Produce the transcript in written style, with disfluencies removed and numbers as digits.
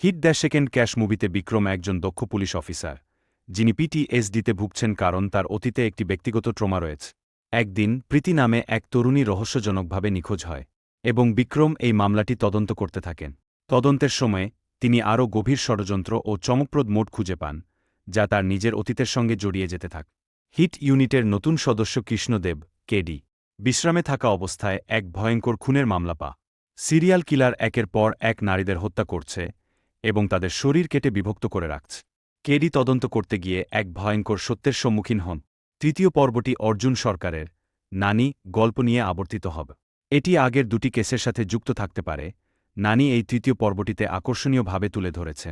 Hit the second cash মুভিতে বিক্রম একজন দক্ষ পুলিশ অফিসার, যিনি পিটিএসডিতে ভুগছেন কারণ তার অতীতে একটি ব্যক্তিগত ট্রমা রয়েছে। একদিন প্রীতি নামে এক তরুণী রহস্যজনকভাবে নিখোঁজ হয়, এবং বিক্রম এই মামলাটি তদন্ত করতে থাকেন। তদন্তের সময়ে তিনি আরও গভীর ষড়যন্ত্র ও চমকপ্রদ মোড় খুঁজে পান, যা তার নিজের অতীতের সঙ্গে জড়িয়ে যেতে থাকে। হিট ইউনিটের নতুন সদস্য কৃষ্ণদেব, কেডি, বিশ্রামে থাকা অবস্থায় এক ভয়ঙ্কর খুনের মামলা পা। সিরিয়াল কিলার একের পর এক নারীদের হত্যা করছে এবং তাদের শরীর কেটে বিভক্ত করে রাখছে। কেডি তদন্ত করতে গিয়ে এক ভয়ঙ্কর সত্যের সম্মুখীন হন। তৃতীয় পর্বটি অর্জুন সরকারের নানি গল্প নিয়ে আবর্তিত হবে। এটি আগের দুটি কেসের সাথে যুক্ত থাকতে পারে। নানি এই তৃতীয় পর্বটিতে আকর্ষণীয়ভাবে তুলে ধরেছে।